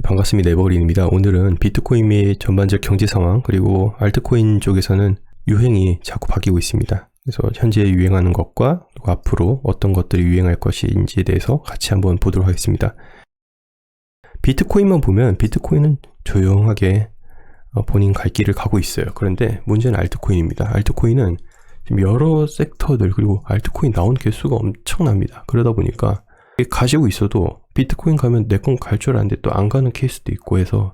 반갑습니다. 에버그린입니다. 오늘은 비트코인 및 전반적 경제 상황 그리고 알트코인 쪽에서는 유행이 자꾸 바뀌고 있습니다. 그래서 현재 유행하는 것과 그리고 앞으로 어떤 것들이 유행할 것인지에 대해서 같이 한번 보도록 하겠습니다. 비트코인만 보면 비트코인은 조용하게 본인 갈 길을 가고 있어요. 그런데 문제는 알트코인입니다. 알트코인은 지금 여러 섹터들 그리고 알트코인 나오는 개수가 엄청납니다. 그러다 보니까 가지고 있어도 비트코인 가면 내 건 갈 줄 알았는데 또 안 가는 케이스도 있고 해서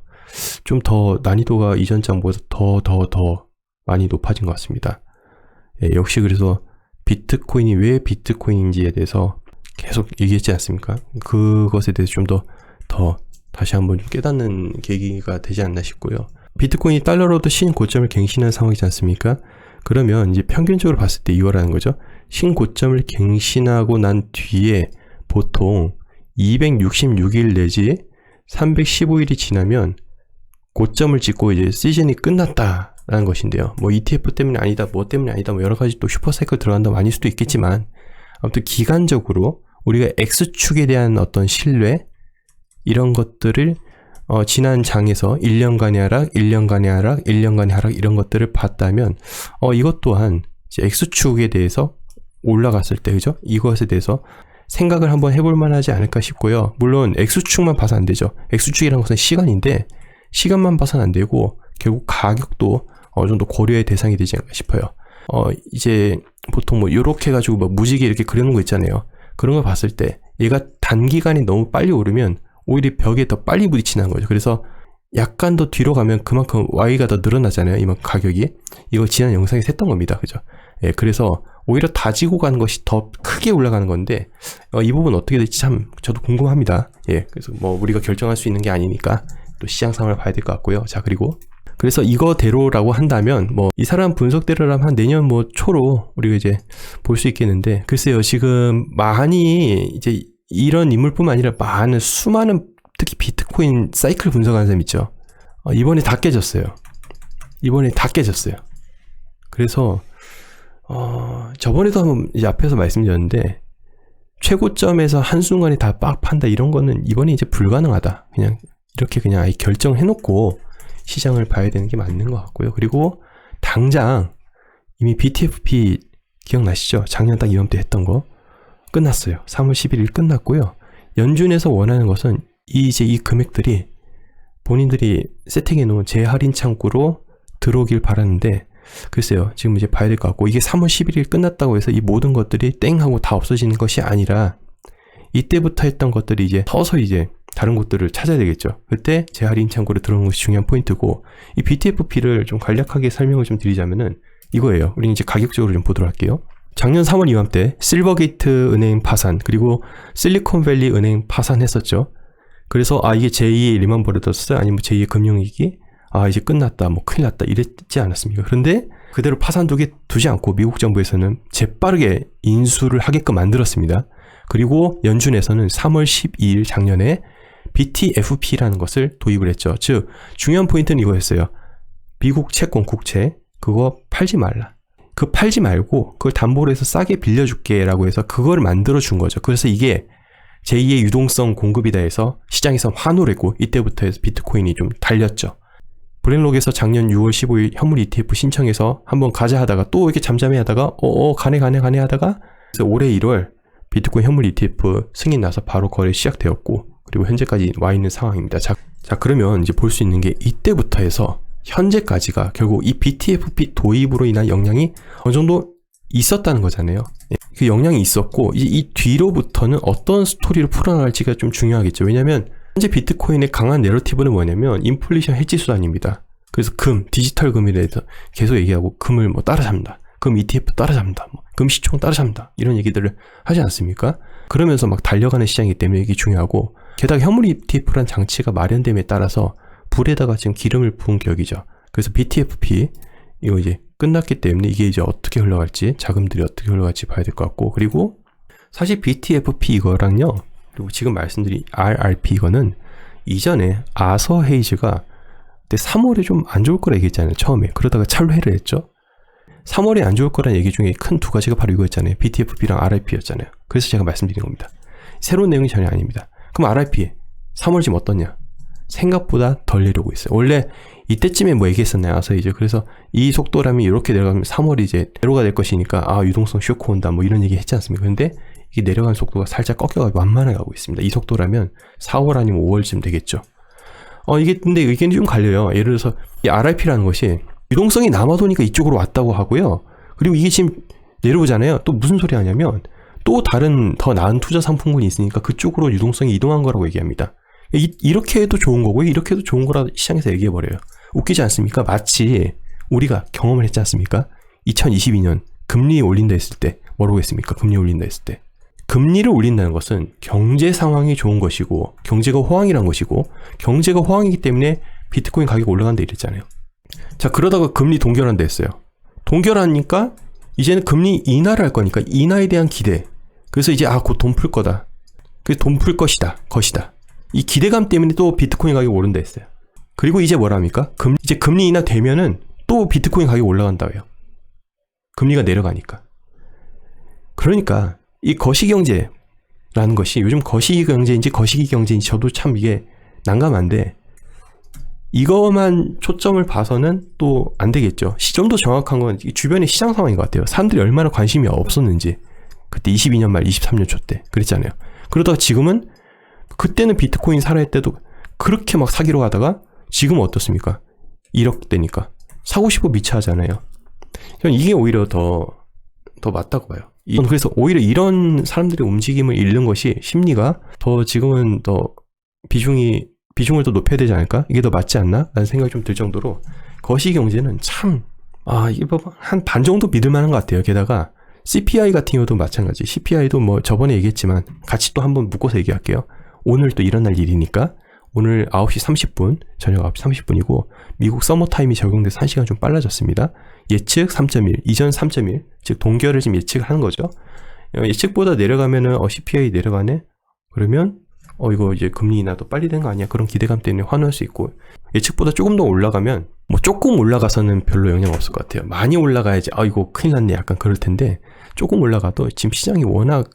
좀 더 난이도가 이전 장보다 더 많이 높아진 것 같습니다. 역시 그래서 비트코인이 왜 비트코인인지에 대해서 계속 얘기했지 않습니까? 그것에 대해서 좀 더 다시 한번 깨닫는 계기가 되지 않나 싶고요. 비트코인이 달러로도 신고점을 갱신한 상황이지 않습니까? 그러면 이제 평균적으로 봤을 때 이거라는 거죠. 신고점을 갱신하고 난 뒤에 보통 266일 내지 315일이 지나면 고점을 찍고 이제 시즌이 끝났다라는 것인데요. 뭐 ETF 때문에 아니다, 뭐 때문에 아니다, 뭐 여러 가지 또 슈퍼사이클 들어간다면 아닐 수도 있겠지만 아무튼 기간적으로 우리가 X축에 대한 어떤 신뢰 이런 것들을 지난 장에서 1년간의 하락, 1년간의 하락, 1년간의 하락 이런 것들을 봤다면 이것 또한 이제 X축에 대해서 올라갔을 때 그죠? 이것에 대해서 생각을 한번 해볼 만하지 않을까 싶고요. 물론 X축만 봐서 안 되죠. X축이라는 것은 시간인데 시간만 봐서는 안 되고 결국 가격도 어느 정도 고려의 대상이 되지 않을까 싶어요. 이제 보통 뭐 요렇게 해가지고 뭐 무지개 이렇게 그려놓은 거 있잖아요. 그런 걸 봤을 때 얘가 단기간이 너무 빨리 오르면 오히려 벽에 더 빨리 부딪히는 거죠. 그래서 약간 더 뒤로 가면 그만큼 Y가 더 늘어나잖아요. 이만큼 가격이. 이거 지난 영상에서 했던 겁니다. 그죠? 예, 그래서 오히려 다지고 가는 것이 더 크게 올라가는 건데 이 부분 어떻게 될지 참 저도 궁금합니다. 예, 그래서 뭐 우리가 결정할 수 있는 게 아니니까 또 시장 상황을 봐야 될 것 같고요. 자, 그리고 그래서 이거대로라고 한다면 뭐 이 사람 분석대로라면 한 내년 뭐 초로 우리가 이제 볼 수 있겠는데 글쎄요. 지금 많이 이제 이런 인물뿐만 아니라 많은 수많은 특히 비트코인 사이클 분석하는 사람 있죠. 이번에 다 깨졌어요. 그래서 저번에도 한번 이제 앞에서 말씀드렸는데 최고점에서 한순간에 다 빡 판다 이런 거는 이번에 이제 불가능하다. 그냥 이렇게 그냥 아예 결정해놓고 시장을 봐야 되는 게 맞는 것 같고요. 그리고 당장 이미 BTFP 기억나시죠? 작년 딱 이맘때 했던 거 끝났어요. 3월 11일 끝났고요. 연준에서 원하는 것은 이제 이 금액들이 본인들이 세팅해 놓은 재할인 창구로 들어오길 바라는데 글쎄요. 지금 이제 봐야 될 것 같고 이게 3월 11일 끝났다고 해서 이 모든 것들이 땡 하고 다 없어지는 것이 아니라 이때부터 했던 것들이 이제 서서 이제 다른 곳들을 찾아야 되겠죠. 그때 재할인 창구로 들어오는 것이 중요한 포인트고 이 BTFP를 좀 간략하게 설명을 좀 드리자면은 이거예요. 우리는 이제 가격적으로 좀 보도록 할게요. 작년 3월 이맘때 실버게이트 은행 파산 그리고 실리콘밸리 은행 파산했었죠. 그래서 이게 제2의 리먼 브러더스 아니면 제2의 금융위기 이제 끝났다 뭐 큰일 났다 이랬지 않았습니까? 그런데 그대로 파산 두지 않고 미국 정부에서는 재빠르게 인수를 하게끔 만들었습니다. 그리고 연준에서는 3월 12일 작년에 BTFP라는 것을 도입을 했죠. 즉 중요한 포인트는 이거였어요. 미국 채권 국채 그거 팔지 말라. 그 팔지 말고 그걸 담보로 해서 싸게 빌려줄게 라고 해서 그걸 만들어 준 거죠. 그래서 이게 제2의 유동성 공급이다 해서 시장에서 환호를 했고 이때부터 해서 비트코인이 좀 달렸죠. 블랙록에서 작년 6월 15일 현물 ETF 신청해서 한번 가자 하다가 또 이렇게 잠잠해 하다가 가네 하다가 그래서 올해 1월 비트코인 현물 ETF 승인 나서 바로 거래 시작되었고 그리고 현재까지 와 있는 상황입니다. 자 그러면 이제 볼 수 있는 게 이때부터 해서 현재까지가 결국 이 BTFP 도입으로 인한 영향이 어느 정도 있었다는 거잖아요. 그 영향이 있었고 이 뒤로부터는 어떤 스토리를 풀어나갈지가 좀 중요하겠죠. 왜냐하면 현재 비트코인의 강한 내러티브는 뭐냐면 인플레이션 해지 수단입니다. 그래서 디지털 금에 대해서 계속 얘기하고 금을 뭐 따라잡는다. 금 ETF 따라잡는다. 금 시총 따라잡는다. 이런 얘기들을 하지 않습니까? 그러면서 막 달려가는 시장이기 때문에 이게 중요하고 게다가 현물 ETF라는 장치가 마련됨에 따라서 불에다가 지금 기름을 부은 격이죠. 그래서 BTFP 이거 이제 끝났기 때문에 이게 이제 어떻게 흘러갈지 자금들이 어떻게 흘러갈지 봐야 될 것 같고 그리고 사실 BTFP 이거랑요 그리고 지금 말씀드린 RRP 이거는 이전에 아서 헤이즈가 그때 3월에 좀 안 좋을 거라 얘기했잖아요. 처음에. 그러다가 찬회를 했죠. 3월에 안 좋을 거라는 얘기 중에 큰 두 가지가 바로 이거였잖아요. BTFP랑 RRP였잖아요. 그래서 제가 말씀드린 겁니다. 새로운 내용이 전혀 아닙니다. 그럼 RRP 3월 지금 어떻냐? 생각보다 덜 내려오고 있어요. 원래 이때쯤에 뭐 얘기했었나요? 그래서 이 속도라면 이렇게 내려가면 3월 이제 제로가 될 것이니까 유동성 쇼크 온다 뭐 이런 얘기 했지 않습니까? 근데 이게 내려가는 속도가 살짝 꺾여가지고 완만하게 가고 있습니다. 이 속도라면 4월 아니면 5월쯤 되겠죠. 이게 근데 의견이 좀 갈려요. 예를 들어서 이 RRP라는 것이 유동성이 남아도니까 이쪽으로 왔다고 하고요. 그리고 이게 지금 내려오잖아요. 또 무슨 소리 하냐면 또 다른 더 나은 투자 상품군이 있으니까 그쪽으로 유동성이 이동한 거라고 얘기합니다. 이렇게 해도 좋은 거고 이렇게 해도 좋은 거라 시장에서 얘기해버려요. 웃기지 않습니까? 마치 우리가 경험을 했지 않습니까? 2022년 금리 올린다 했을 때 뭐라고 했습니까? 금리 올린다 했을 때 금리를 올린다는 것은 경제 상황이 좋은 것이고 경제가 호황이란 것이고 경제가 호황이기 때문에 비트코인 가격이 올라간다 이랬잖아요. 자, 그러다가 금리 동결한다 했어요. 동결하니까 이제는 금리 인하를 할 거니까 인하에 대한 기대. 그래서 이제 곧 돈 풀 거다. 그래서 돈 풀 것이다. 이 기대감 때문에 또 비트코인 가격이 오른다 했어요. 그리고 이제 뭐라 합니까? 이제 금리 인하 되면은 또 비트코인 가격이 올라간다고 해요. 금리가 내려가니까. 그러니까 이 거시경제라는 것이 요즘 거시경제인지 거시기 경제인지 저도 참 이게 난감한데 이거만 초점을 봐서는 또 안 되겠죠. 좀 더 정확한 건 주변의 시장 상황인 것 같아요. 사람들이 얼마나 관심이 없었는지 그때 22년 말 23년 초 때 그랬잖아요. 그러다가 지금은 그때는 비트코인 사라 할 때도 그렇게 막 사기로 하다가 지금은 어떻습니까? 1억대니까 사고 싶어 미쳐하잖아요. 저는 이게 오히려 더 맞다고 봐요. 그래서 오히려 이런 사람들의 움직임을 잃는 것이 심리가 더 지금은 더 비중을 더 높여야 되지 않을까? 이게 더 맞지 않나? 라는 생각이 좀 들 정도로 거시경제는 참 이게 한 반 정도 믿을 만한 것 같아요. 게다가 CPI 같은 경우도 마찬가지. CPI도 뭐 저번에 얘기했지만 같이 또 한번 묶어서 얘기할게요. 오늘 또 일어날 일이니까 오늘 9시 30분, 저녁 9시 30분이고 미국 서머타임이 적용돼서 1시간 좀 빨라졌습니다. 예측 3.1, 이전 3.1, 즉 동결을 지금 예측을 하는 거죠. 예측보다 내려가면은 CPI 내려가네? 그러면 이거 이제 금리 인하도 빨리 된 거 아니야? 그런 기대감 때문에 환호할 수 있고 예측보다 조금 더 올라가면 뭐 조금 올라가서는 별로 영향 없을 것 같아요. 많이 올라가야지 이거 큰일 났네 약간 그럴 텐데 조금 올라가도 지금 시장이 워낙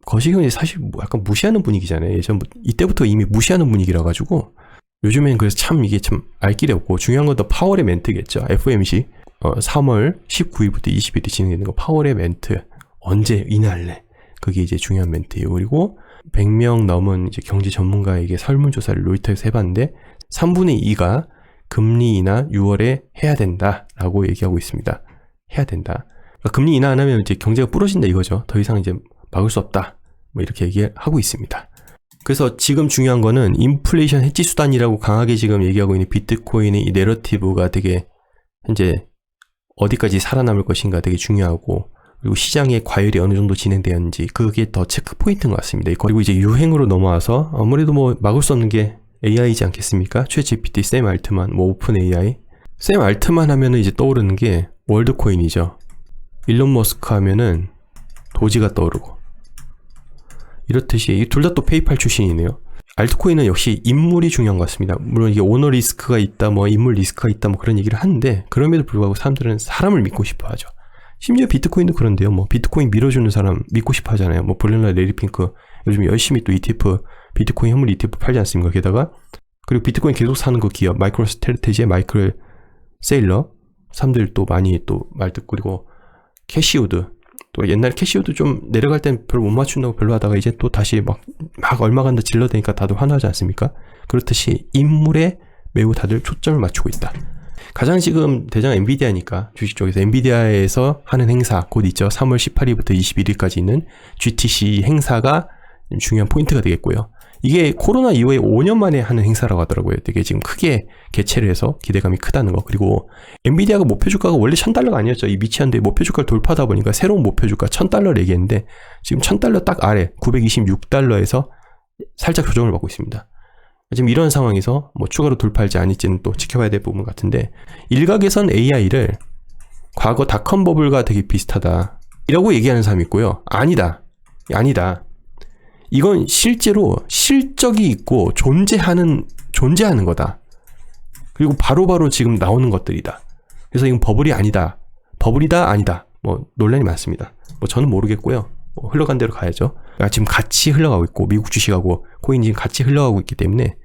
거시경제 사실 뭐 약간 무시하는 분위기잖아요. 예전 이때부터 이미 무시하는 분위기라 가지고 요즘엔 그래서 참 이게 참 알 길이 없고 중요한 건 더 파월의 멘트겠죠. FOMC 3월 19일부터 20일이 진행되는 거 파월의 멘트 언제 인하할래? 그게 이제 중요한 멘트예요. 그리고 100명 넘은 이제 경제 전문가에게 설문조사를 로이터에서 해봤는데 3분의 2가 금리 인하 6월에 해야 된다라고 얘기하고 있습니다. 해야 된다. 그러니까 금리 인하 안 하면 이제 경제가 부러진다 이거죠. 더 이상 이제 막을 수 없다. 뭐 이렇게 얘기하고 있습니다. 그래서 지금 중요한 거는 인플레이션 해지 수단이라고 강하게 지금 얘기하고 있는 비트코인의 이 내러티브가 되게 현재 어디까지 살아남을 것인가 되게 중요하고 그리고 시장의 과열이 어느 정도 진행되었는지 그게 더 체크 포인트인 것 같습니다. 그리고 이제 유행으로 넘어와서 아무래도 뭐 막을 수 없는 게 AI이지 않겠습니까? 챗GPT, 샘 알트만, 뭐 오픈 AI. 샘 알트만 하면은 이제 떠오르는 게 월드코인이죠. 일론 머스크 하면은 도지가 떠오르고. 이렇듯이 둘 다 또 페이팔 출신이네요. 알트코인은 역시 인물이 중요한 것 같습니다. 물론 이게 오너 리스크가 있다, 뭐 인물 리스크가 있다, 뭐 그런 얘기를 하는데 그럼에도 불구하고 사람들은 사람을 믿고 싶어 하죠. 심지어 비트코인도 그런데요. 뭐 비트코인 밀어주는 사람 믿고 싶어 하잖아요. 뭐 블랙락, 레리핑크 요즘 열심히 또 ETF, 비트코인 현물 ETF 팔지 않습니까? 게다가 그리고 비트코인 계속 사는 그 기업 마이크로 스트래테지의 마이클 세일러 사람들 또 많이 또 말 듣고 그리고 캐시우드 또 옛날 캐시우드 좀 내려갈 땐 별로 못 맞춘다고 별로 하다가 이제 또 다시 막 얼마 간다 질러대니까 다들 환호하지 않습니까? 그렇듯이 인물에 매우 다들 초점을 맞추고 있다. 가장 지금 대장 엔비디아니까 주식 쪽에서 엔비디아에서 하는 행사 곧 있죠. 3월 18일부터 21일까지 있는 GTC 행사가 중요한 포인트가 되겠고요. 이게 코로나 이후에 5년 만에 하는 행사라고 하더라고요. 되게 지금 크게 개최를 해서 기대감이 크다는 거. 그리고 엔비디아가 목표 주가가 원래 $1,000가 아니었죠. 이 미치한데 목표 주가를 돌파하다 보니까 새로운 목표 주가 $1,000를 얘기했는데 지금 $1,000 딱 아래 $926에서 살짝 조정을 받고 있습니다. 지금 이런 상황에서 뭐 추가로 돌파할지 아닐지는 또 지켜봐야 될 부분 같은데 일각에선 AI를 과거 닷컴 버블과 되게 비슷하다 이라고 얘기하는 사람이 있고요. 아니다. 이건 실제로 실적이 있고 존재하는 거다. 그리고 바로바로 지금 나오는 것들이다. 그래서 이건 버블이 아니다. 버블이다 아니다. 뭐 논란이 많습니다. 뭐 저는 모르겠고요. 뭐 흘러간 대로 가야죠. 그러니까 지금 같이 흘러가고 있고 미국 주식하고 코인이 지금 같이 흘러가고 있기 때문에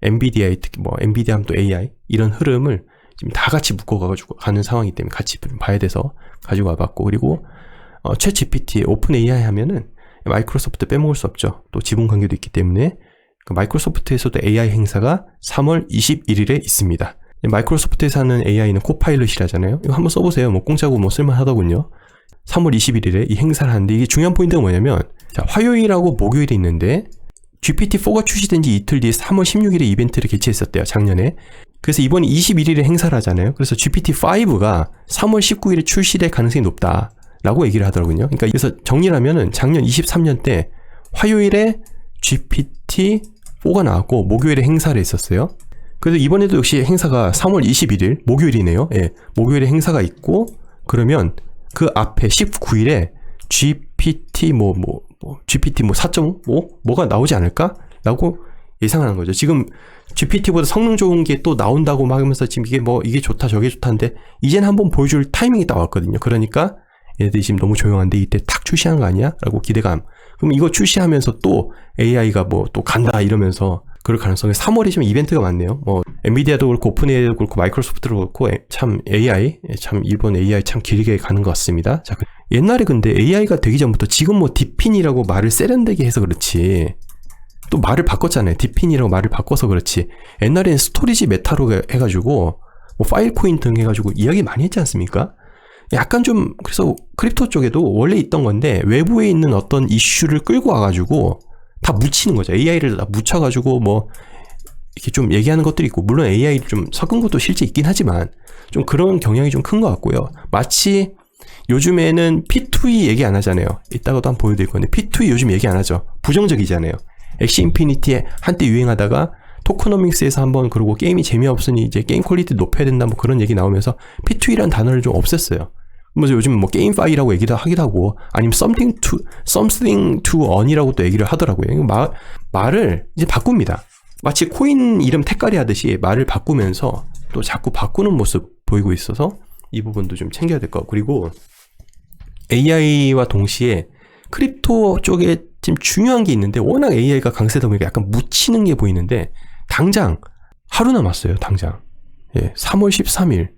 엔비디아, 특히 뭐 엔비디아 하면 또 AI 이런 흐름을 지금 다 같이 묶어가지고 가는 상황이기 때문에 같이 봐야 돼서 가지고 와봤고, 그리고 챗 GPT, 오픈 AI 하면은 마이크로소프트 빼먹을 수 없죠. 또 지분 관계도 있기 때문에 마이크로소프트에서도 AI 행사가 3월 21일에 있습니다. 마이크로소프트에서 하는 AI는 코파일럿이라잖아요. 이거 한번 써보세요. 뭐 공짜고 뭐 쓸만하더군요. 3월 21일에 이 행사를 하는데, 이게 중요한 포인트가 뭐냐면, 자, 화요일하고 목요일이 있는데 GPT-4가 출시된 지 이틀 뒤에 3월 16일에 이벤트를 개최했었대요, 작년에. 그래서 이번에 21일에 행사를 하잖아요. 그래서 GPT-5가 3월 19일에 출시될 가능성이 높다라고 얘기를 하더라고요. 그러니까 그래서 정리를 하면은 작년 23년 때 화요일에 GPT-4가 나왔고 목요일에 행사를 했었어요. 그래서 이번에도 역시 행사가 3월 21일 목요일이네요. 예, 목요일에 행사가 있고, 그러면 그 앞에 19일에 GPT GPT 4.5 뭐가 나오지 않을까라고 예상하는 거죠. 지금 GPT보다 성능 좋은 게 또 나온다고 막 하면서 지금 이게 좋다 저게 좋다는데 이제는 한번 보여줄 타이밍이 딱 왔거든요. 그러니까 얘네들이 지금 너무 조용한데 이때 탁 출시한 거 아니야? 라고 기대감. 그럼 이거 출시하면서 또 AI가 뭐 또 간다 이러면서 그럴 가능성이, 3월에 좀 이벤트가 많네요. 뭐 엔비디아도 그렇고 오픈AI도 그렇고 마이크로소프트도 그렇고 참 AI, 참 이번 AI 참 길게 가는 것 같습니다. 자, 옛날에 근데 AI가 되기 전부터 지금 뭐 딥핀이라고 말을 세련되게 해서 그렇지, 또 말을 바꿨잖아요. 딥핀이라고 말을 바꿔서 그렇지, 옛날에는 스토리지 메타로 해가지고 뭐 파일 코인 등 해가지고 이야기 많이 했지 않습니까? 약간 좀, 그래서 크립토 쪽에도 원래 있던 건데 외부에 있는 어떤 이슈를 끌고 와가지고 다 묻히는 거죠. AI를 다 묻혀가지고 뭐 이렇게 좀 얘기하는 것들이 있고, 물론 AI를 좀 섞은 것도 실제 있긴 하지만 좀 그런 경향이 좀 큰 것 같고요. 마치 요즘에는 P2E 얘기 안 하잖아요. 이따가도 한번 보여드릴 건데 P2E 요즘 얘기 안 하죠. 부정적이잖아요. 엑시 인피니티에 한때 유행하다가 토크노믹스에서 한번 그러고 게임이 재미없으니 이제 게임 퀄리티 높여야 된다 뭐 그런 얘기 나오면서 P2E라는 단어를 좀 없앴어요. 그래서 요즘 뭐 게임파이라고 얘기도 하기도 하고, 아니면 something to earn이라고 또 얘기를 하더라고요. 말을 이제 바꿉니다. 마치 코인 이름 택가리 하듯이 말을 바꾸면서 또 자꾸 바꾸는 모습 보이고 있어서 이 부분도 좀 챙겨야 될 것 같고, 그리고 AI와 동시에 크립토 쪽에 지금 중요한 게 있는데, 워낙 AI가 강세다 보니까 약간 묻히는 게 보이는데, 당장 하루 남았어요. 당장 3월 13일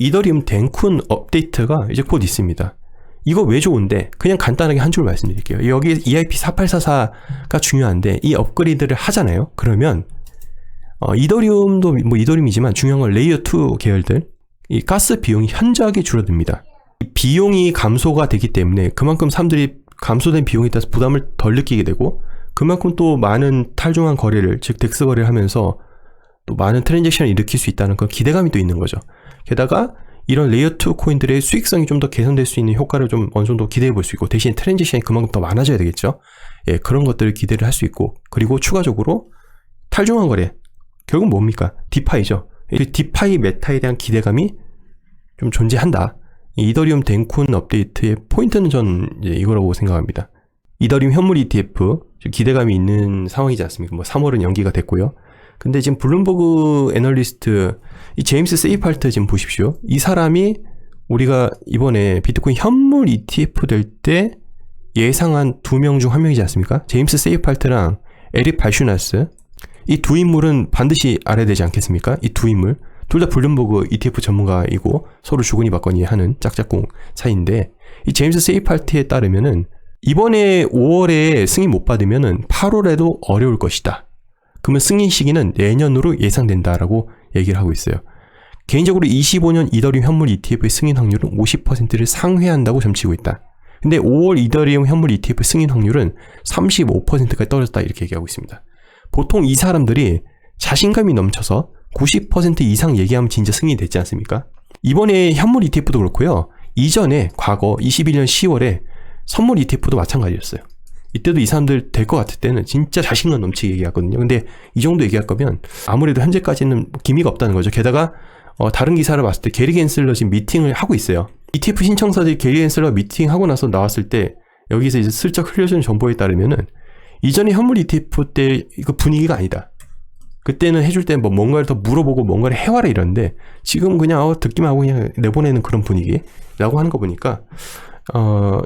이더리움 덴쿤 업데이트가 이제 곧 있습니다. 이거 왜 좋은데 그냥 간단하게 한 줄 말씀드릴게요. 여기 EIP4844가 중요한데 이 업그레이드를 하잖아요. 그러면 이더리움도 뭐 이더리움이지만 중요한 건 레이어 2 계열들 이 가스 비용이 현저하게 줄어듭니다. 비용이 감소가 되기 때문에 그만큼 사람들이 감소된 비용에 따라서 부담을 덜 느끼게 되고, 그만큼 또 많은 탈중앙 거래를, 즉 덱스 거래를 하면서 또 많은 트랜잭션을 일으킬 수 있다는 그런 기대감이 또 있는 거죠. 게다가 이런 레이어 2 코인들의 수익성이 좀 더 개선될 수 있는 효과를 좀 어느 정도 기대해 볼 수 있고, 대신 트랜잭션이 그만큼 더 많아져야 되겠죠. 예, 그런 것들을 기대를 할 수 있고, 그리고 추가적으로 탈중앙 거래, 결국 뭡니까? 디파이죠. 이 디파이 메타에 대한 기대감이 좀 존재한다. 이더리움 덴쿤 업데이트의 포인트는 전 이제 이거라고 생각합니다. 이더리움 현물 ETF 기대감이 있는 상황이지 않습니까? 뭐 3월은 연기가 됐고요. 근데 지금 블룸버그 애널리스트 이 제임스 세이팔트 지금 보십시오. 이 사람이 우리가 이번에 비트코인 현물 ETF 될 때 예상한 2명 중 1명이지 않습니까? 제임스 세이팔트랑 에릭 발슈나스, 이 두 인물은 반드시 알아야 되지 않겠습니까? 이 두 인물 둘 다 블룸버그 ETF 전문가이고 서로 주거니 받거니 하는 짝짝꿍 사이인데, 이 제임스 세이팔트에 따르면은 이번에 5월에 승인 못 받으면은 8월에도 어려울 것이다. 그러면 승인 시기는 내년으로 예상된다라고 얘기를 하고 있어요. 개인적으로 25년 이더리움 현물 ETF의 승인 확률은 50%를 상회한다고 점치고 있다. 근데 5월 이더리움 현물 ETF 승인 확률은 35%까지 떨어졌다 이렇게 얘기하고 있습니다. 보통 이 사람들이 자신감이 넘쳐서 90% 이상 얘기하면 진짜 승인이 됐지 않습니까? 이번에 현물 ETF도 그렇고요. 이전에 과거 21년 10월에 선물 ETF도 마찬가지였어요. 이때도 이 사람들 될 것 같을 때는 진짜 자신감 넘치게 얘기했거든요. 근데 이 정도 얘기할 거면 아무래도 현재까지는 기미가 없다는 거죠. 게다가 다른 기사를 봤을 때 게리 겐슬러 지금 미팅을 하고 있어요. ETF 신청사들이 게리 겐슬러 미팅하고 나서 나왔을 때 여기서 이제 슬쩍 흘려준 정보에 따르면은 이전에 현물 ETF 때 그 분위기가 아니다. 그때는 해줄 때 뭐 뭔가를 더 물어보고 뭔가를 해와라 이러는데 지금 그냥 듣기만 하고 그냥 내보내는 그런 분위기라고 하는 거 보니까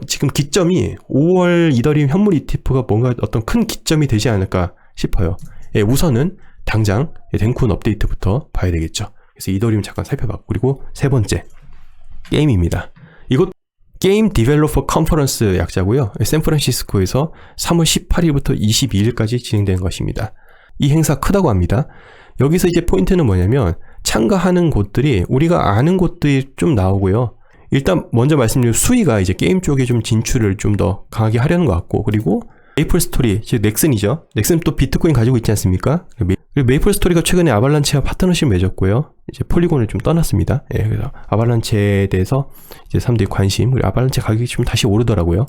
지금 기점이 5월 이더리움 현물 ETF가 뭔가 어떤 큰 기점이 되지 않을까 싶어요. 예, 우선은 당장 덴쿤 업데이트부터 봐야 되겠죠. 그래서 이더리움 잠깐 살펴봤고, 그리고 세 번째 게임입니다. 이것 게임 디벨로퍼 컨퍼런스 약자고요. 샌프란시스코에서 3월 18일부터 22일까지 진행되는 것입니다. 이 행사 크다고 합니다. 여기서 이제 포인트는 뭐냐면 참가하는 곳들이 우리가 아는 곳들이 좀 나오고요. 일단 먼저 말씀드린 수위가 이제 게임 쪽에 좀 진출을 좀 더 강하게 하려는 것 같고, 그리고 메이플 스토리, 즉 넥슨이죠. 넥슨 또 비트코인 가지고 있지 않습니까? 그리고 메이플 스토리가 최근에 아발란체와 파트너십 맺었고요. 이제 폴리곤을 좀 떠났습니다. 예, 그래서 아발란체에 대해서 이제 사람들이 관심, 그리고 아발란체 가격이 좀 다시 오르더라고요.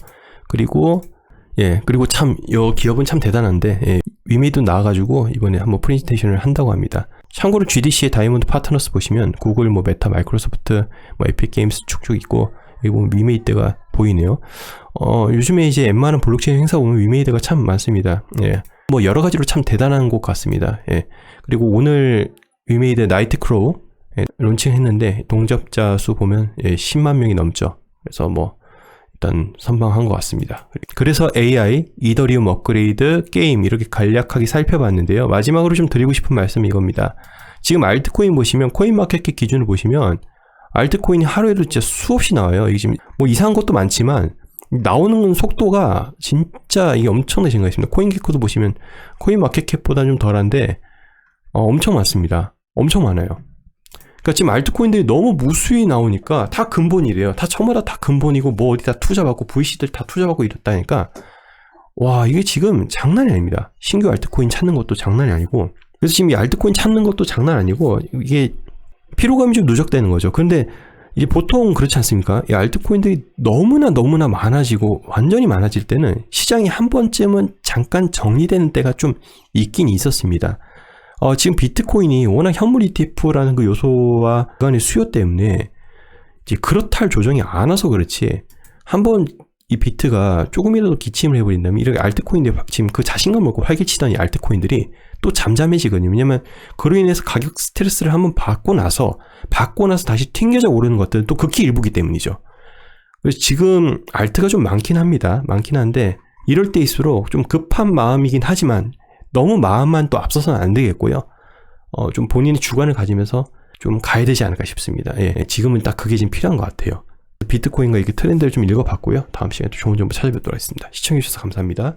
그리고 참, 이 기업은 참 대단한데, 위메이도 나와가지고 이번에 한번 프레젠테이션을 한다고 합니다. 참고로 GDC의 다이아몬드 파트너스 보시면 구글, 메타, 마이크로소프트, 에픽 게임스 쭉쭉 있고, 여기 보면 위메이드가 보이네요. 요즘에 이제 웬만한 블록체인 행사 보면 위메이드가 참 많습니다. 예. 여러 가지로 참 대단한 곳 같습니다. 예. 그리고 오늘 위메이드 나이트크로우 론칭했는데 동접자 수 보면 10만 명이 넘죠. 그래서 일단 선방한 것 같습니다. 그래서 AI, 이더리움 업그레이드, 게임 이렇게 간략하게 살펴봤는데요. 마지막으로 좀 드리고 싶은 말씀은 이겁니다. 지금 알트코인 보시면 코인마켓캡 기준을 보시면 알트코인이 하루에도 진짜 수없이 나와요. 이게 지금 이상한 것도 많지만 나오는 속도가 진짜 이게 엄청나신 것 같습니다. 코인게코도 보시면 코인마켓캡보다 좀 덜한데 엄청 많습니다. 엄청 많아요. 그러니까 지금 알트코인들이 너무 무수히 나오니까 다 근본이래요. 다 처음마다 다 근본이고 어디다 투자받고 VC들 다 투자받고 이랬다니까 와 이게 지금 장난이 아닙니다. 신규 알트코인 찾는 것도 장난이 아니고, 그래서 지금 이 알트코인 찾는 것도 장난 아니고 이게 피로감이 좀 누적되는 거죠. 근데 이제 보통 그렇지 않습니까? 이 알트코인들이 너무나 많아지고 완전히 많아질 때는 시장이 한 번쯤은 잠깐 정리되는 때가 좀 있긴 있었습니다. 지금 비트코인이 워낙 현물 ETF라는 그 요소와 그간의 수요 때문에 이제 그렇다 할 조정이 안 와서 그렇지, 한번 이 비트가 조금이라도 기침을 해버린다면 이렇게 알트코인들 지금 그 자신감 먹고 활개치던 이 알트코인들이 또 잠잠해지거든요. 왜냐면 그로 인해서 가격 스트레스를 한번 받고 나서 다시 튕겨져 오르는 것들은 또 극히 일부기 때문이죠. 그래서 지금 알트가 좀 많긴 합니다. 많긴 한데 이럴 때일수록 좀 급한 마음이긴 하지만 너무 마음만 또 앞서서는 안 되겠고요. 좀 본인의 주관을 가지면서 좀 가야 되지 않을까 싶습니다. 예, 지금은 딱 그게 지금 필요한 것 같아요. 비트코인과 이게 트렌드를 좀 읽어봤고요. 다음 시간에 또 좋은 정보 찾아뵙도록 하겠습니다. 시청해주셔서 감사합니다.